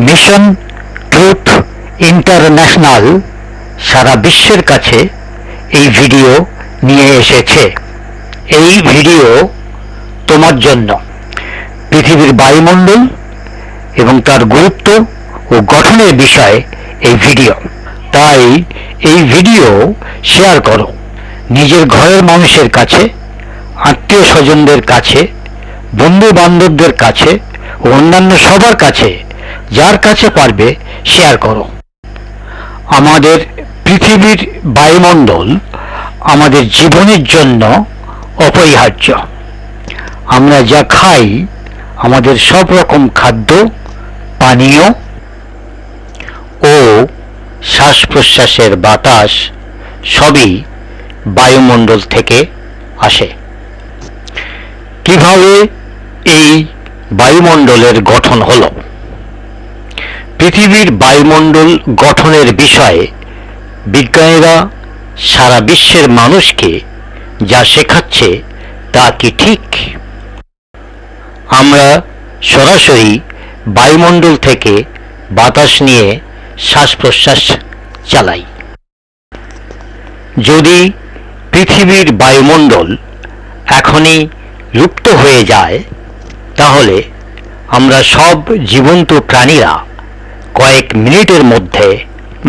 Mission truth international সারা বিশ্বের কাছে এই ভিডিও নিয়ে এসেছে। এই ভিডিও তোমার জন্য। পৃথিবীর বায়ুমণ্ডল এবং তার গুরুত্ব ও গঠনের বিষয়ে এই ভিডিও। তাই এই ভিডিও শেয়ার করো নিজের ঘরের মানুষের কাছে, আত্মীয় স্বজনদের কাছে, বন্ধু বান্ধবদের কাছে ও অন্যান্য সবার কাছে, যার কাছে পারবে শেয়ার করো। আমাদের পৃথিবীর বায়ুমণ্ডল আমাদের জীবনের জন্য অপরিহার্য। আমরা যা খাই, আমাদের সব রকম খাদ্য, পানীয় ও শ্বাস প্রশ্বাসের বাতাস সবই বায়ুমণ্ডল থেকে আসে। কিভাবে এই বায়ুমণ্ডলের গঠন হলো? পৃথিবীর বায়ুমণ্ডল গঠনের বিষয়ে বিজ্ঞানীরা সারা বিশ্বের মানুষকে যা শেখাচ্ছে তা কি ঠিক? আমরা সরাসরি বায়ুমণ্ডল থেকে বাতাস নিয়ে শ্বাস প্রশ্বাস চালাই। যদি পৃথিবীর বায়ুমণ্ডল এখনই লুপ্ত হয়ে যায়, তাহলে আমরা সব জীবন্ত প্রাণীরা কয়েক মিনিটের মধ্যে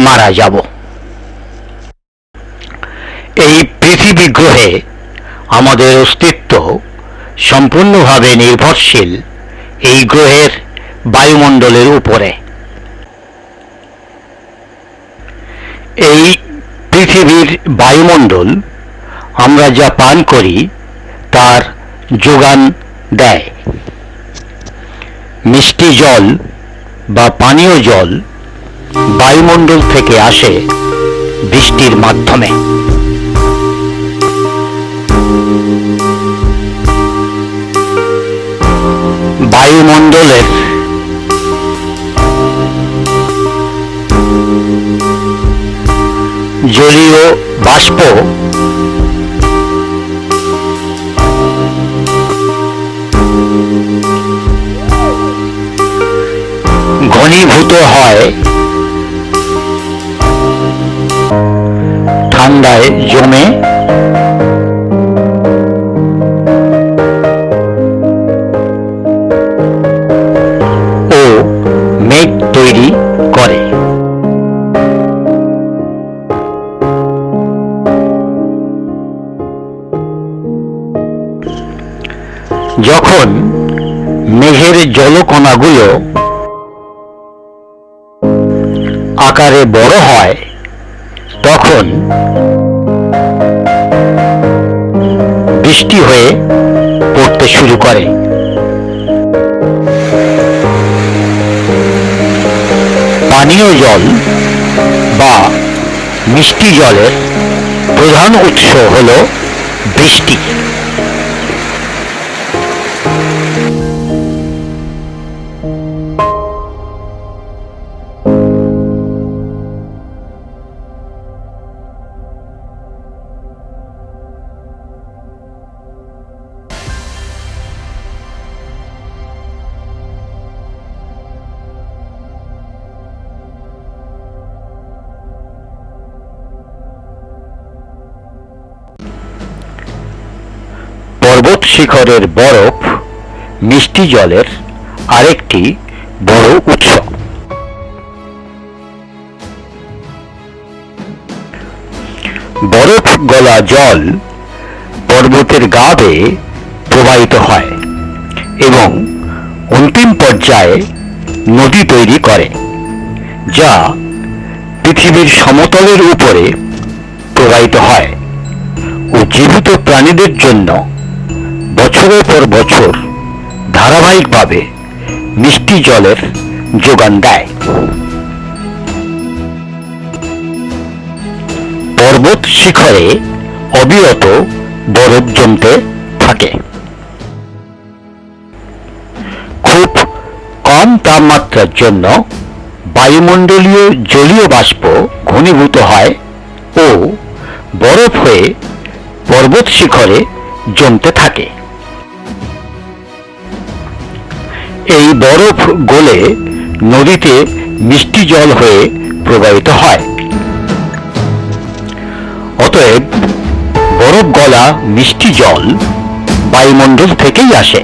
মারা যাব। এই পৃথিবী গ্রহে আমাদের অস্তিত্ব সম্পূর্ণভাবে নির্ভরশীল এই গ্রহের বায়ুমণ্ডলের উপরে। এই পৃথিবীর বায়ুমণ্ডল আমরা যা পান করি তার যোগান দেয়। মিষ্টি জল বা পানীয় জল বায়ুমণ্ডল থেকে আসে বৃষ্টির মাধ্যমে। বায়ুমণ্ডলের জলীয় বাষ্প ঘনীভূত হয় ঠান্ডায় জমে ও মেঘ তৈরি করে। যখন মেঘের জলকণাগুলো আকারে বড় হয়, তখন বৃষ্টি হয়ে পড়তে শুরু করে। পানীয় জল বা মিষ্টি জলের প্রধান উৎস হল বৃষ্টি। পর্বত শিখরের বরফ মিষ্টি জলের আরেকটি বড় উৎস। বরফ গলা জল পর্বতের গা বেয়ে প্রবাহিত হয় এবং অন্তিম পর্যায়ে নদী তৈরি করে, যা পৃথিবীর সমতলের উপরে প্রবাহিত হয় ও জীবিত প্রাণীদের জন্য বছরের পর বছর ধারাবাহিকভাবে মিষ্টি জলের যোগান দেয়। পর্বত শিখরে অবিরত বরফ জমতে থাকে। খুব কম তাপমাত্রার জন্য বায়ুমণ্ডলীয় জলীয় বাষ্প ঘনীভূত হয় ও বরফ হয়ে পর্বত শিখরে জমতে থাকে। এই বরফ গলে নদীতে মিষ্টি জল হয়ে প্রবাহিত হয়। অতএব বরফ গলা মিষ্টি জল বায়ুমণ্ডল থেকেই আসে।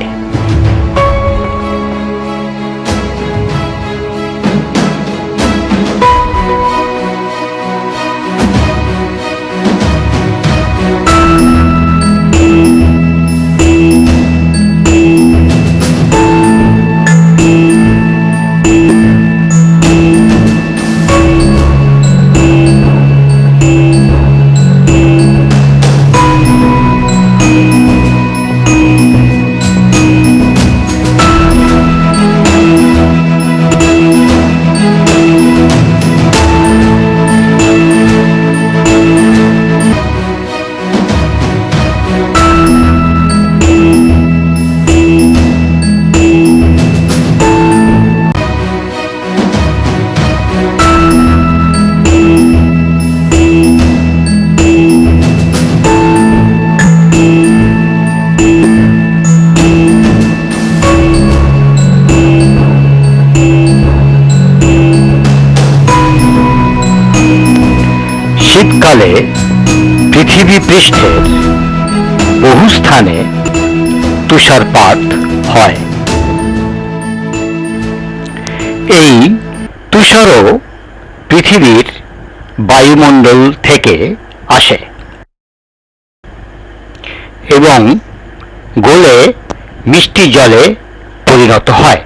শীতকালে পৃথিবী পৃষ্ঠের বহু স্থানে তুষারপাত হয়। এই তুষারও পৃথিবীর বায়ুমণ্ডল থেকে আসে এবং গলে মিষ্টি জলে পরিণত হয়।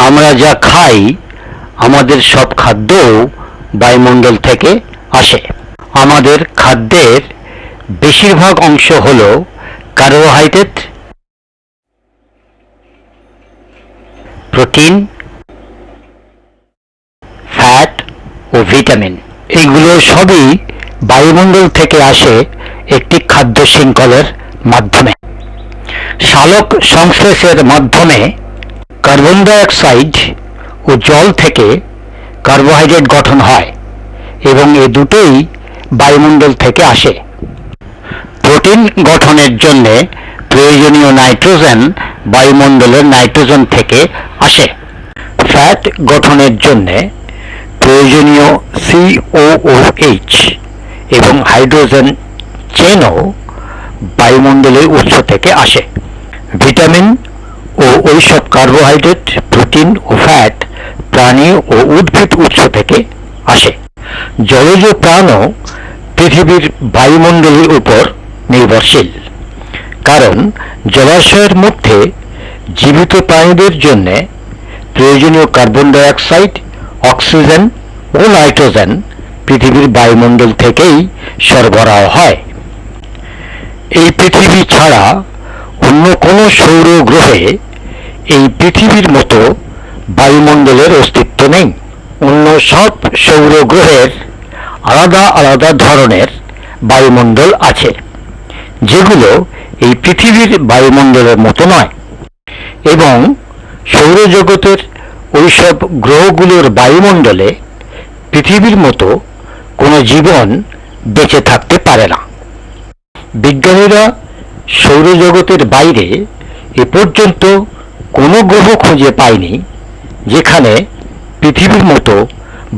আমরা যা খাই, আমাদের সব খাদ্যও বায়ুমণ্ডল থেকে আসে। আমাদের খাদ্যের বেশিরভাগ অংশ হল কার্বোহাইড্রেট, প্রোটিন, ফ্যাট ও ভিটামিন। এগুলো সবই বায়ুমণ্ডল থেকে আসে একটি খাদ্য শৃঙ্খলের মাধ্যমে। সালোক সংশ্লেষের মাধ্যমে কার্বন ডাই অক্সাইড ও জল থেকে কার্বোহাইড্রেট গঠন হয় এবং এ দুটোই বায়ুমণ্ডল থেকে আসে। প্রোটিন গঠনের জন্য প্রয়োজনীয় নাইট্রোজেন বায়ুমণ্ডলের নাইট্রোজেন থেকে আসে। ফ্যাট গঠনের জন্য প্রয়োজনীয় COOH এবং হাইড্রোজেন চেনও বায়ুমণ্ডলের উৎস থেকে আসে। ভিটামিন ও ওইসব কার্বোহাইড্রেট, প্রোটিন ও ফ্যাট প্রাণী ও উদ্ভিদ উৎস থেকে আসে। জলজ প্রাণও পৃথিবীর বায়ুমণ্ডলের উপর নির্ভরশীল, কারণ জলাশয়ের মধ্যে জীবিত প্রাণীদের জন্য প্রয়োজনীয় কার্বন ডাই অক্সাইড, অক্সিজেন ও নাইট্রোজেন পৃথিবীর বায়ুমণ্ডল থেকেই সরবরাহ হয়। এই পৃথিবী ছাড়া অন্য কোনো সৌর গ্রহে এই পৃথিবীর মতো বায়ুমণ্ডলের অস্তিত্ব নেই। অন্য সব সৌর গ্রহের আলাদা আলাদা ধরনের বায়ুমণ্ডল আছে, যেগুলো এই পৃথিবীর বায়ুমণ্ডলের মতো নয়, এবং সৌরজগতের ওইসব গ্রহগুলোর বায়ুমণ্ডলে পৃথিবীর মতো কোনো জীবন বেঁচে থাকতে পারে না। বিজ্ঞানীরা সৌরজগতের বাইরে এ পর্যন্ত কোনো গ্রহ খুঁজে পায়নি যেখানে পৃথিবীর মতো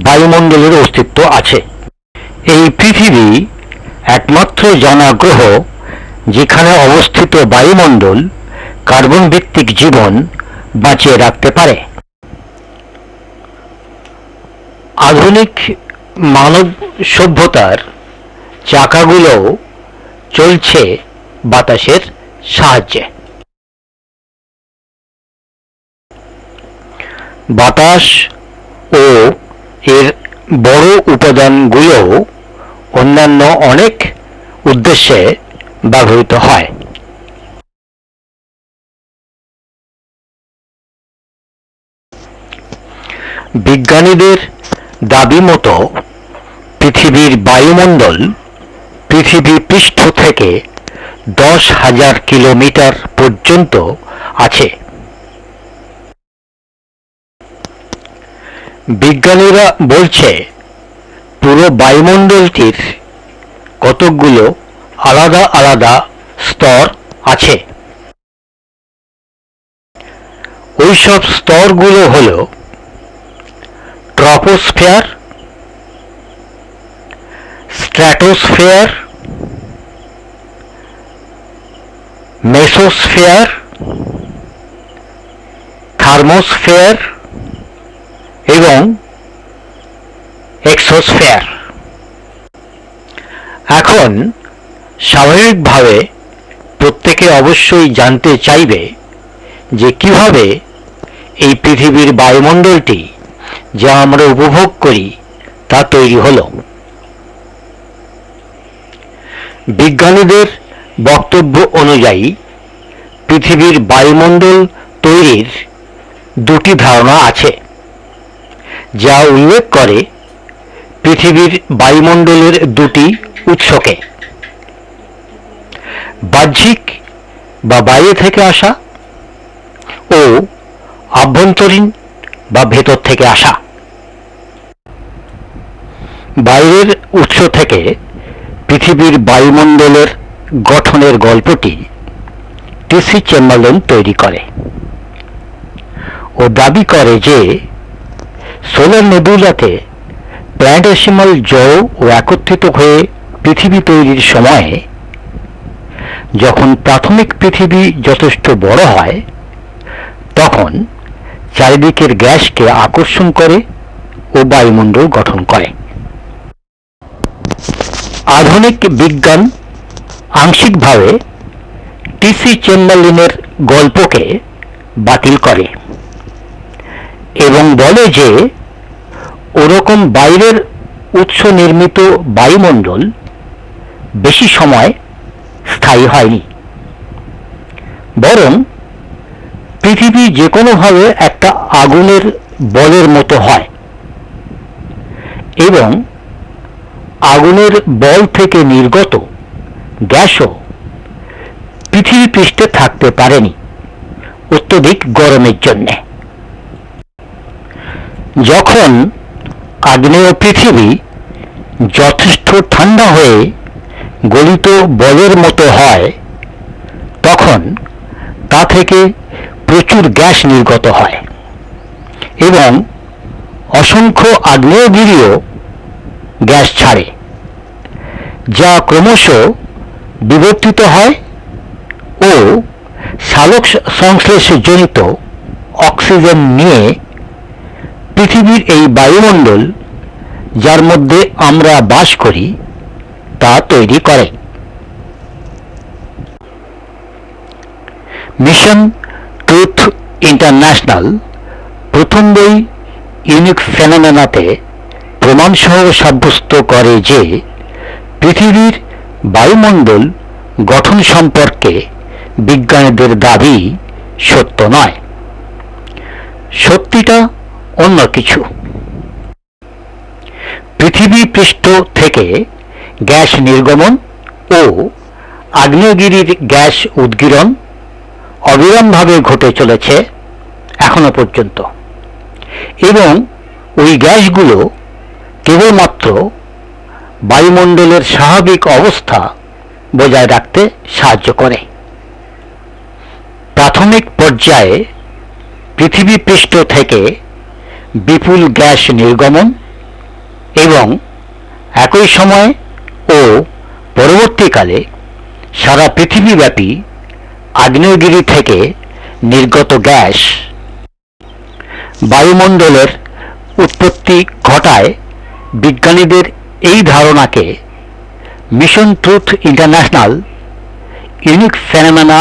বায়ুমণ্ডলের অস্তিত্ব আছে। এই পৃথিবী একমাত্র জানা গ্রহ যেখানে অবস্থিত বায়ুমণ্ডল কার্বন ভিত্তিক জীবন বাঁচিয়ে রাখতে পারে। আধুনিক মানব সভ্যতার চাকাগুলো চলছে বাতাসের সাহায্যে। বাতাস ও এর বড় উপাদানগুলো অন্যান্য অনেক উদ্দেশ্যে ব্যবহৃত হয়। বিজ্ঞানীদের দাবি মতো পৃথিবীর বায়ুমণ্ডল পৃথিবী পৃষ্ঠ থেকে 10,000 কিলোমিটার পর্যন্ত আছে। বিজ্ঞানীরা বলছে পুরো বায়ুমণ্ডলটির কতকগুলো আলাদা আলাদা স্তর আছে। ওইসব স্তরগুলো হল ট্রপোস্ফিয়ার, স্ট্র্যাটোস্ফিয়ার, মেসোস্ফিয়ার, থার্মোস্ফিয়ার এবং এক্সোস্ফিয়ার। এখন স্বাভাবিকভাবে প্রত্যেকে অবশ্যই জানতে চাইবে যে কিভাবে এই পৃথিবীর বায়ুমণ্ডলটি যা আমরা উপভোগ করি তা তৈরি হলো। বিজ্ঞানীদের বক্তব্য অনুযায়ী পৃথিবীর বায়ুমণ্ডল তৈরির দুটি ধারণা আছে, যা উল্লেখ করে পৃথিবীর বায়ুমণ্ডলের দুটি উৎসকে, বাহ্যিক বা বাইরে থেকে আসা ও আভ্যন্তরীণ বা ভেতর থেকে আসা। বাইরের উৎস থেকে পৃথিবীর বায়ুমণ্ডলের গঠনের গল্পটি টিসি চেম্বারলেন তৈরি করে ও দাবি করে যে সোলার নেবুলাতে প্ল্যানেটেসিমাল জড় ও একত্রিত হয়ে পৃথিবী তৈরির সময়ে যখন প্রাথমিক পৃথিবী যথেষ্ট বড় হয় তখন চারিদিকের গ্যাসকে আকর্ষণ করে ও বায়ুমণ্ডল গঠন করে। আধুনিক বিজ্ঞান আংশিকভাবে টিসি চেম্বারলেনের গল্পকে বাতিল করে এবং বলে যে ওরকম বাইরের উৎস নির্মিত বায়ুমণ্ডল বেশি সময় স্থায়ী হয়নি, বরং পৃথিবী যে কোনোভাবে একটা আগুনের বলের মতো হয় এবং আগুনের বল থেকে নির্গত গ্যাসও পৃথিবী পৃষ্ঠে থাকতে পারেনি অত্যধিক গরমের জন্যে। যখন আগ্নেয় পৃথিবী যথেষ্ট ঠান্ডা হয়ে গলিত বলের মতো হয় তখন তা থেকে প্রচুর গ্যাস নির্গত হয় এবং অসংখ্য আগ্নেয়গিরিও গ্যাস ছাড়ে, যা ক্রমশ বিবর্তিত হয় ও সালোক সংশ্লেষজনিত অক্সিজেন নিয়ে পৃথিবীর এই বায়ুমণ্ডল যার মধ্যে আমরা বাস করি তা তৈরি করে। মিশন ট্রুথ ইন্টারন্যাশনাল প্রথম বই ইউনিক ফেনোমেনাতে প্রমাণসহ সাব্যস্ত করে যে পৃথিবীর বায়ুমণ্ডল গঠন সম্পর্কে বিজ্ঞানীদের দাবি সত্য নয়, সত্যিটা অন্য কিছু। পৃথিবী পৃষ্ঠ থেকে গ্যাস নির্গমন ও আগ্নেয়গিরির গ্যাস উদগীরণ অবিরামভাবে ঘটে চলেছে এখনো পর্যন্ত এবং ওই গ্যাসগুলো কেবলমাত্র বায়ুমণ্ডলের স্বাভাবিক অবস্থা বজায় রাখতে সাহায্য করে। প্রাথমিক পর্যায়ে পৃথিবী পৃষ্ঠ থেকে বিপুল গ্যাস নির্গমন এবং একই সময় ও পরবর্তীকালে সারা পৃথিবীব্যাপী আগ্নেয়গিরি থেকে নির্গত গ্যাস বায়ুমণ্ডলের উৎপত্তি ঘটায়। বিজ্ঞানীদের এই ধারণাকে mission truth international unique phenomena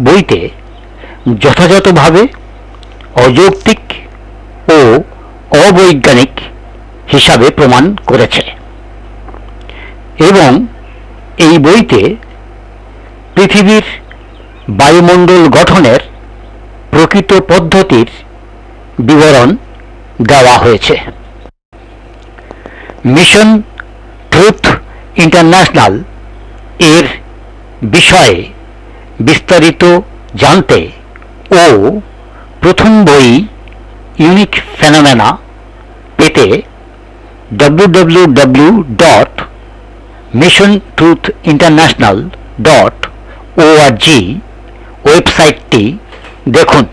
বইতে যথাযথভাবে অযৌক্তিক ও অবৈজ্ঞানিক হিসাবে প্রমাণ করেছে এবং এই বইতে পৃথিবীর বায়ুমণ্ডল গঠনের প্রকৃত পদ্ধতির বিবরণ দেওয়া হয়েছে। মিশন ট্রুথ ইন্টারন্যাশনাল এর বিষয়ে বিস্তারিত জানতে ও প্রথম বই ইউনিক ফেনোমেনা পেতে www.missiontruthinternational.org ওয়েবসাইটটি দেখুন।